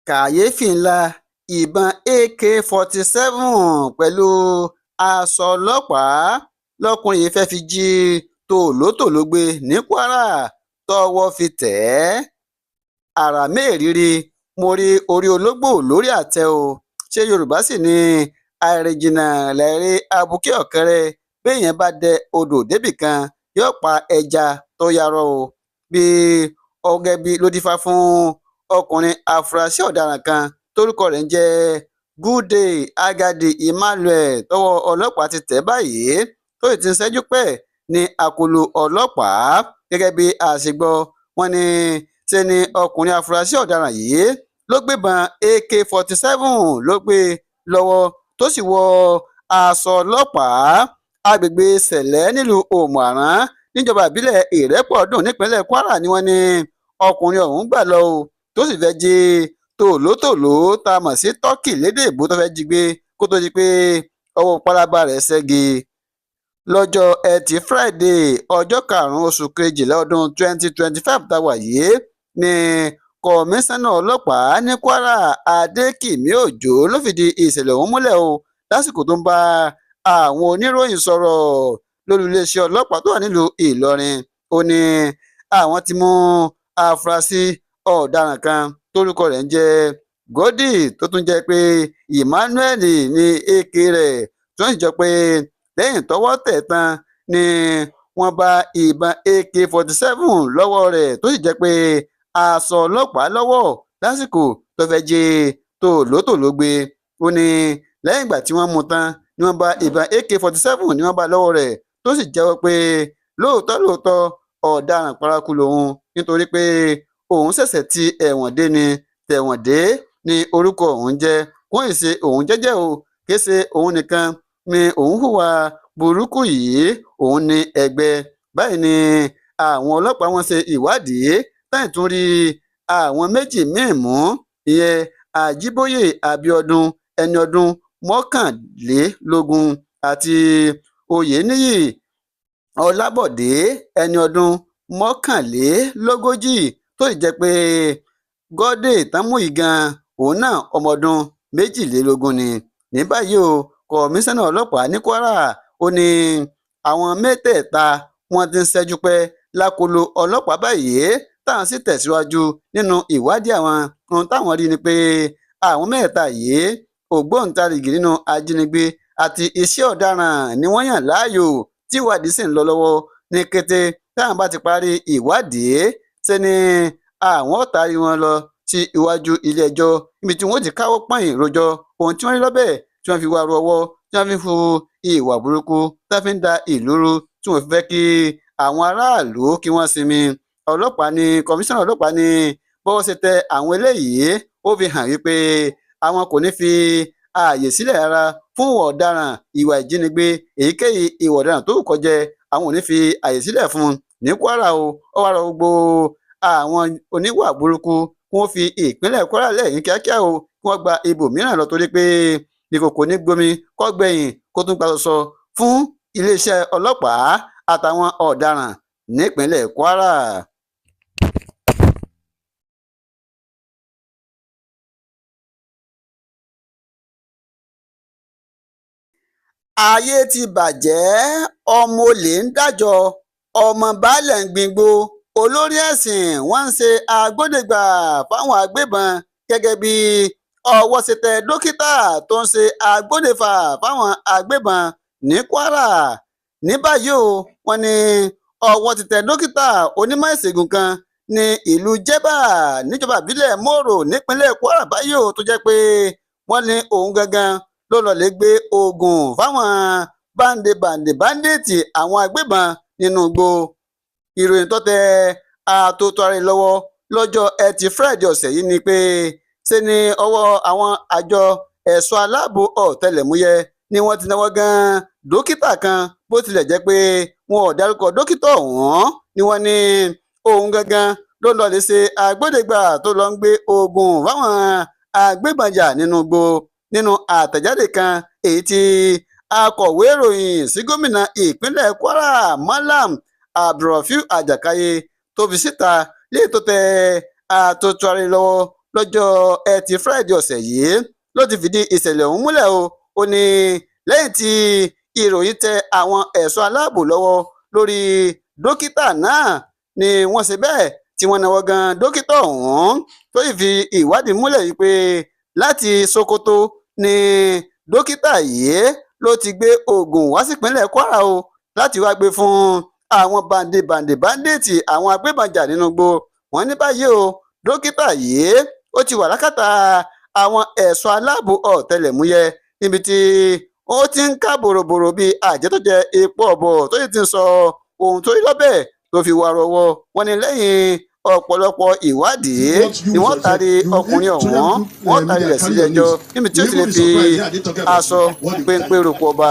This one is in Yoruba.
kàyééfì ńlá ìbọn ak-47 pẹ̀lú aṣọ ọlọ́pàá lọkùnrin yìí fẹ́ẹ́ fi jí tòlótòló gbé ní kwara tọ́wọ́ fi tẹ̀ ẹ́. àrà mẹ́rìírí mo rí orí ológbò lórí àtẹ o. ṣé yorùbá sì ní àìrìnjìnnà lẹ̀rí abuké ọ̀kẹ́rẹ́ béèyàn bá dẹ odò débì kan yóò pa ẹja tó yarọ o. bí ọgẹbí ló dífá fún ọkùnrin afurasí ọ̀daràn kan tórúkọ rẹ̀ ń jẹ́ Goodday Agadi Emmanuel tọ́wọ́ ọlọ́pàá ti tẹ̀ báyìí tó sì ti ń ṣẹ́jú pẹ́ ní akóló ọlọ́pàá. gẹ́gẹ́ bí a ṣe gbọ́ wọ́n ní ṣe ni ọkùnrin afurasí ọ̀daràn yìí ló gbébọn ak-47 ló gbé lọ́wọ́ tó sì wọ aṣọ ọlọ́pàá. agbègbè sẹ̀lẹ̀ nílùú òmùaran níjọba ìbílẹ̀ ìrẹ́pọ̀dùn nípínlẹ̀ kwara ni wọ́n ní ọkùnrin ọ̀hún gbà lọ o tó sì fẹ́ẹ́ jí tòlótòló tá a mọ̀ sí tọ́kì lédè ìbò tó fẹ́ẹ́ jí gbé kó tó di pé ọwọ́ pálábá rẹ̀ ṣẹ́gi. lọ́jọ́ ẹtì friday ọjọ́ 5 oṣù kejìlá ọdún 2025 tá a wà yìí ni kọmíṣánná ọlọ́pàá ní kwara adékìmí òjó ló fìdí ìṣẹ̀lẹ̀ ọ̀hún múlẹ̀ o lásìkò tó ń bá àwọn oníròyìn sọ̀rọ̀ lórí iléeṣẹ́ ọlọ́pàá tó wà nílùú ìlọrin. ó ní àwọn ti mú afurasí ọ̀daràn kan tórúkọ rẹ̀ ń jẹ́ Goodday tó tún jẹ́ pé Emmanuel ní èké rẹ̀ tó ń jọ pé lẹ́yìn tọ́wọ́ tẹ̀ tán ni wọ́n bá ìbọn ak-47 lọ́wọ́ rẹ̀ tó sì jẹ́ pé aṣọ ọlọ́pàá lọ́wọ́ lásìkò tó fẹ́ jí tòlótòló gbé. ó ní lẹ́yìn ìgbà tí wọ́n mú tán ni wọ́n bá ìbọn ak-47 ni wọ́n bá lọ́wọ́ rẹ̀ tó sì jẹ́wọ́ pé lóòótọ́ ọ̀daràn paraku lòun nítorí pé òun ṣẹ̀ṣẹ̀ ti ẹ̀wọ̀n dé ni tẹ̀wọ̀n dé ni orúkọ òun jẹ́ wọ́n ì ṣe òun jẹ́jẹ́ o kì í ṣe òun nìkan ni òun hùwà burúkú yìí òun ní ẹgbẹ́. báyìí ni àwọn ọlọ́pàá wọn ṣe ìwádìí táyì tún rí àwọn méjì míì mú ìyẹn àjíbóyè abíọ́dún ẹni ọdún 21 àti oyèníyì ọlábọ̀dé ẹni ọdún 41 tó sì jẹ́ pé Goodday támú ìgan òun náà ọmọ ọdún 22 ni. ní báyìí o kọmíṣánná ọlọ́pàá ní kwara ó ní àwọn mẹ́tẹ̀ẹ̀ta wọ́n ti ń ṣẹ́jú pẹ́ lákòlò ọlọ́pàá báyìí táwọn sì tẹ̀síwájú nínú ìwádìí àwọn ohun táwọn rí ni pé àwọn mẹ́ta yìí ògbóǹtarìgì nínú ajínigbé àti iṣẹ́ ọ̀daràn ni wọ́n yàn láàyò tí ìwádìí sì ń lọ lọ́wọ́. ní kété táwọn bá ti parí ìwádìí ṣe ni àwọn ó taari wọn lọ sí iwájú ilé-ẹjọ́ níbi tí wọ́n ti káwọ́ pọ̀nyìn rojọ́ ohun tí wọ́n rí lọ́bẹ̀ tí wọ́n fi wá ru ọwọ́ tí wọ́n fi hu ìwà burúkú tí wọ́n fi ń da ìlú rú tí wọ́n fi fẹ́ kí àwọn aráàlú kí wọ́n sinmi. ọlọ́pàá ní kọmíṣánná ọlọ́pàá ní bọ́wọ́ ṣe tẹ àwọn eléyìí ó fi hàn wípé àwọn kò ní fi ààyè sílẹ̀ rárá fún ìwà ọ̀daràn ìwà ìjínigbé èyíkéyìí ìwà ọ̀daràn tó kó jẹ àwọn ò ní fi ààyè sílẹ̀ fún un ní kwara o. ó wá rọ gbogbo àwọn oníwà burúkú kí wọ́n fi ìpínlẹ̀ kwara lẹ́yìn kíákíá o kí wọ́n gba ibòmíràn lọ torí pé ìkòkò ní gbomi kó gbẹ̀yìn kó tún gba sọsọ fún iléeṣẹ́ ọlọ́pàá àtàwọn ọ̀daràn nípínlẹ̀ kwara. ayé ti bàjẹ́ ọmọ olè ń dájọ́ ọmọ baálé ń gbìngbò olórí ẹ̀sìn wọ́n ń ṣe agbódegbà fáwọn agbébọn gẹ́gẹ́ bí ọwọ́ ṣe tẹ dókítà tó ń ṣe agbódefà fáwọn agbébọn ní kwara. ní báyìí o wọ́n ní ọwọ́ ti tẹ dókítà onímọ̀ ìṣègùn kan ní ìlú jẹ́bà níjọba ìbílẹ̀ mòrò nípínlẹ̀ kwara báyìí o tó jẹ́ pé wọ́n ní òun gangan ló lọ lè gbé oògùn fáwọn báńdíìtì àwọn agbébọn nínú igbó. ìròyìn tó tẹ àtótó ara lọ́wọ́ lọ́jọ́ ẹtì friday ọ̀sẹ̀ yìí ni pé ṣe ni ọwọ́ àwọn àjọ ẹ̀ṣọ́ aláàbò ọ̀tẹlẹ̀múyẹ́ ni wọ́n ti náwó gan dókítà kan bó tilẹ̀ jẹ́ pé wọn ò dárúkọ dókítà ọ̀hún ni wọ́n ní òun gangan ló lọ lè ṣe agbódegbà tó lọ ń gbé oògùn fáwọn agbébọnjà nínú igbó. nínú àtẹ̀jáde kan èyí tí akọ̀wé ìròyìn sí gómìnà ìpínlẹ̀ kwara malam abdulrafiu ajakaye tó fi síta lè tó tẹ àtótó ara lọ́wọ́ lọ́jọ́ Ẹtì Friday ọ̀sẹ̀ yìí ló ti fìdí ìṣẹ̀lẹ̀ ọ̀hún múlẹ̀ o. Ó ní lẹ́yìn tí ìròyìn tẹ àwọn ẹ̀ṣọ́ aláàbò lọ́wọ́ lórí dókítà náà ni wọ́n ṣe bẹ́ẹ̀ tí wọ́n náwó gan dókítà ọ̀hún tó sì fi ìwádìí múlẹ̀ wípé láti Sokoto ni dókítà yìí ló ti gbé oògùn wá sípínlẹ̀ Kwara o láti wá gbé fún àwọn bàǹdìtì àwọn agbébọnjà nínú igbó. Wọ́n ní báyìí o dókítà yìí ó ti wà lákàtà àwọn ẹ̀ṣọ́ aláàbò ọ̀tẹlẹ̀múyẹ́ níbi tí ó ti ń ká bòròbòrò bíi àjẹ́ tó jẹ epo ọ̀bọ̀ tó sì ti ń sọ ohun tó rí lọ́bẹ̀ tó fi wà rọwọ́. Wọ́n ní lẹ́yìn ọ̀pọ̀lọpọ̀ ìwádìí ni wọ́n taari ọkùnrin ọ̀hún wọ́n taari rẹ̀ sílé ẹjọ́ níbi tí ó ti lè fi aṣọ péńpé rògbò ọba.